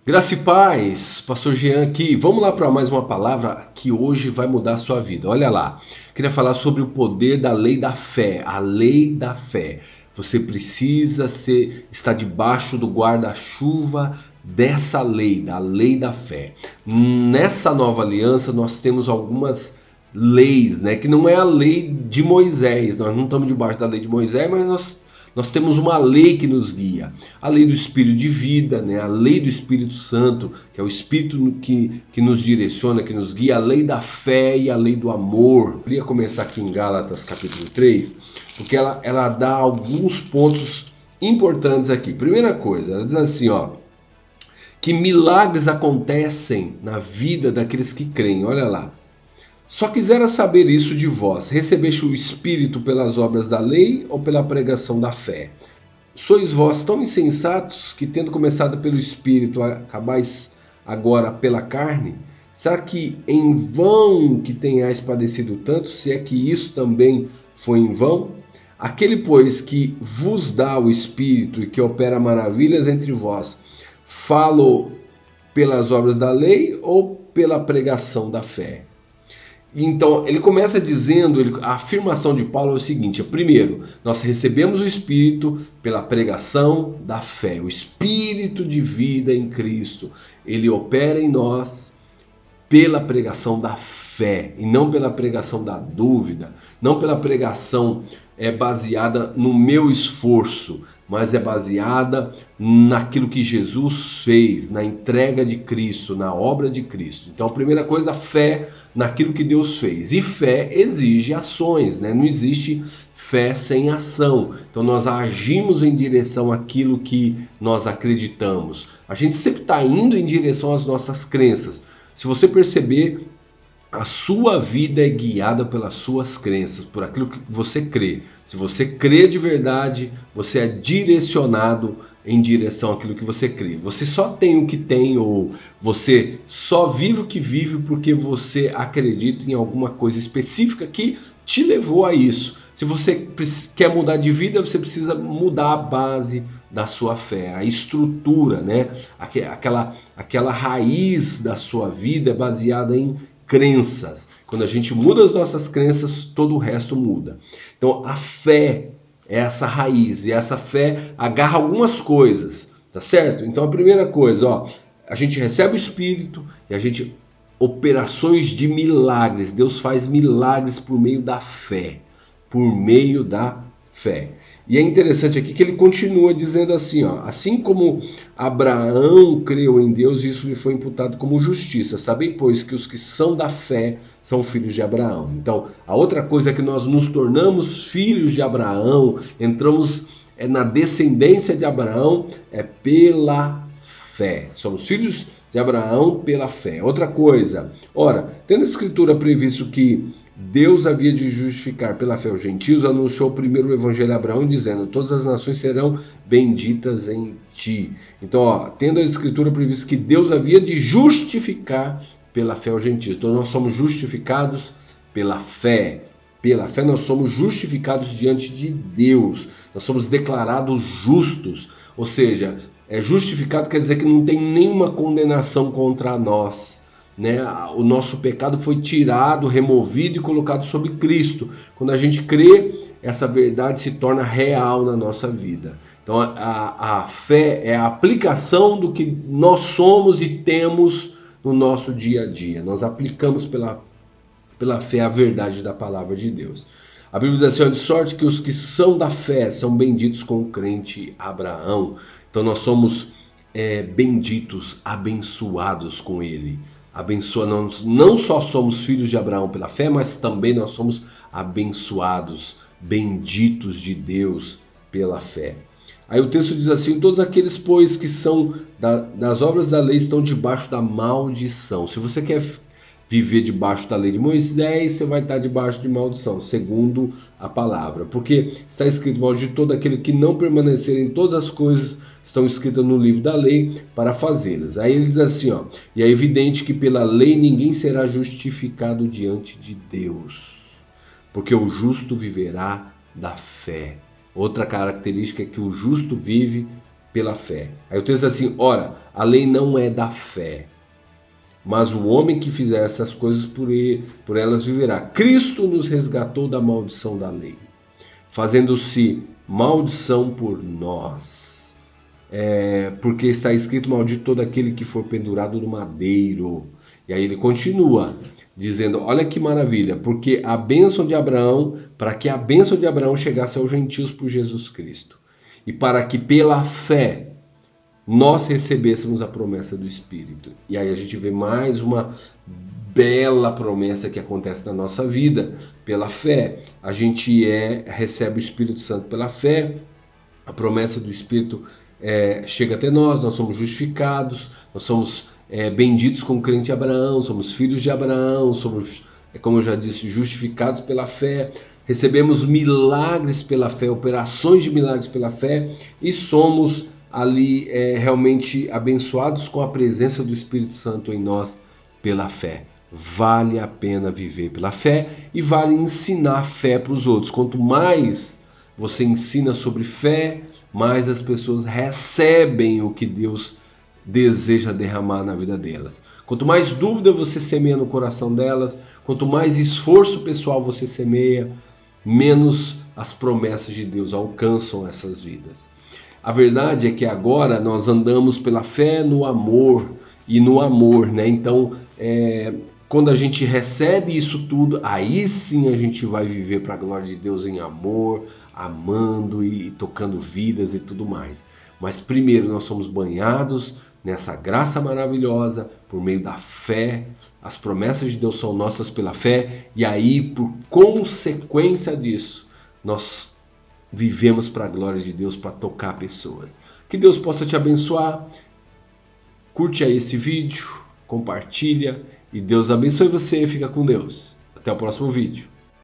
Graça e paz, Pastor Jean aqui. Vamos lá para mais uma palavra que hoje vai mudar a sua vida. Olha lá, queria falar sobre o poder da lei da fé, a lei da fé. Você precisa estar debaixo do guarda-chuva dessa lei, da lei da fé. Nessa nova aliança nós temos algumas leis, né? Que não é a lei de Moisés, nós não estamos debaixo da lei de Moisés, mas nós temos uma lei que nos guia, a lei do Espírito de vida, né? A lei do Espírito Santo, que é o Espírito que nos direciona, que nos guia, a lei da fé e a lei do amor. Eu queria começar aqui em Gálatas capítulo 3, porque ela dá alguns pontos importantes aqui. Primeira coisa, ela diz assim, ó, que milagres acontecem na vida daqueles que creem, olha lá. Só quisera saber isso de vós: recebeste o Espírito pelas obras da lei ou pela pregação da fé? Sois vós tão insensatos que, tendo começado pelo Espírito, acabais agora pela carne? Será que em vão que tenhais padecido tanto, se é que isso também foi em vão? Aquele, pois, que vos dá o Espírito e que opera maravilhas entre vós, falo pelas obras da lei ou pela pregação da fé? Então, ele começa dizendo, a afirmação de Paulo é o seguinte: primeiro, nós recebemos o Espírito pela pregação da fé, o Espírito de vida em Cristo, ele opera em nós pela pregação da fé e não pela pregação da dúvida, não pela pregação baseada no meu esforço, mas é baseada naquilo que Jesus fez, na entrega de Cristo, na obra de Cristo. Então, a primeira coisa, fé naquilo que Deus fez. E fé exige ações, né? Não existe fé sem ação. Então, nós agimos em direção àquilo que nós acreditamos. A gente sempre está indo em direção às nossas crenças. Se você perceber, a sua vida é guiada pelas suas crenças, por aquilo que você crê. Se você crê de verdade, você é direcionado em direção àquilo que você crê. Você só tem o que tem, ou você só vive o que vive porque você acredita em alguma coisa específica que te levou a isso. Se você quer mudar de vida, você precisa mudar a base da sua fé, a estrutura, né? Aquela raiz da sua vida é baseada em crenças. Quando a gente muda as nossas crenças, todo o resto muda. Então a fé é essa raiz, e essa fé agarra algumas coisas, tá certo? Então a primeira coisa, ó, a gente recebe o Espírito e a gente operações de milagres. Deus faz milagres por meio da fé, por meio da fé. E é interessante aqui que ele continua dizendo assim, ó, assim como Abraão creu em Deus, isso lhe foi imputado como justiça. Sabei, pois, que os que são da fé são filhos de Abraão. Então, a outra coisa é que nós nos tornamos filhos de Abraão, entramos na descendência de Abraão, é pela fé. Somos filhos de Abraão pela fé. Outra coisa, ora, tendo a Escritura previsto que Deus havia de justificar pela fé os gentios, anunciou primeiro o evangelho a Abraão, dizendo: todas as nações serão benditas em ti. Então, ó, tendo a Escritura previsto que Deus havia de justificar pela fé os gentios. Então, nós somos justificados pela fé. Pela fé nós somos justificados diante de Deus. Nós somos declarados justos. Ou seja, justificado quer dizer que não tem nenhuma condenação contra nós. Né? O nosso pecado foi tirado, removido e colocado sobre Cristo. Quando a gente crê, essa verdade se torna real na nossa vida. Então a fé é a aplicação do que nós somos e temos no nosso dia a dia. Nós aplicamos pela fé a verdade da palavra de Deus. A Bíblia diz assim: de sorte que os que são da fé são benditos com o crente Abraão. Então nós somos benditos, abençoados com ele. Não só somos filhos de Abraão pela fé, mas também nós somos abençoados, benditos de Deus pela fé. Aí o texto diz assim: todos aqueles, pois, que são das obras da lei estão debaixo da maldição. Se você quer viver debaixo da lei de Moisés, você vai estar debaixo de maldição, segundo a palavra. Porque está escrito: maldito todo aquele que não permanecer em todas as coisas que estão escritas no livro da lei para fazê-las. Aí ele diz assim, ó: e é evidente que pela lei ninguém será justificado diante de Deus, porque o justo viverá da fé. Outra característica é que o justo vive pela fé. Aí o texto diz assim: ora, a lei não é da fé, mas o homem que fizer essas coisas por elas viverá. Cristo nos resgatou da maldição da lei, fazendo-se maldição por nós. Porque está escrito: maldito todo aquele que for pendurado no madeiro. E aí ele continua dizendo: olha que maravilha, porque a bênção de Abraão, para que a bênção de Abraão chegasse aos gentios por Jesus Cristo, e para que pela fé nós recebêssemos a promessa do Espírito. E aí a gente vê mais uma bela promessa que acontece na nossa vida. Pela fé, a gente recebe o Espírito Santo pela fé, a promessa do Espírito chega até nós somos justificados, nós somos benditos como crente de Abraão, somos filhos de Abraão, somos, como eu já disse, justificados pela fé, recebemos milagres pela fé, operações de milagres pela fé, e somos ali realmente abençoados com a presença do Espírito Santo em nós pela fé. Vale a pena viver pela fé e vale ensinar fé para os outros. Quanto mais você ensina sobre fé, mais as pessoas recebem o que Deus deseja derramar na vida delas. Quanto mais dúvida você semeia no coração delas, quanto mais esforço pessoal você semeia, menos as promessas de Deus alcançam essas vidas. A verdade é que agora nós andamos pela fé no amor e no amor, né? Então, quando a gente recebe isso tudo, aí sim a gente vai viver para a glória de Deus em amor, amando e tocando vidas e tudo mais. Mas primeiro nós somos banhados nessa graça maravilhosa por meio da fé. As promessas de Deus são nossas pela fé, e aí, por consequência disso, nós vivemos para a glória de Deus, para tocar pessoas. Que Deus possa te abençoar. Curte aí esse vídeo, compartilha, e Deus abençoe você. Fica com Deus. Até o próximo vídeo.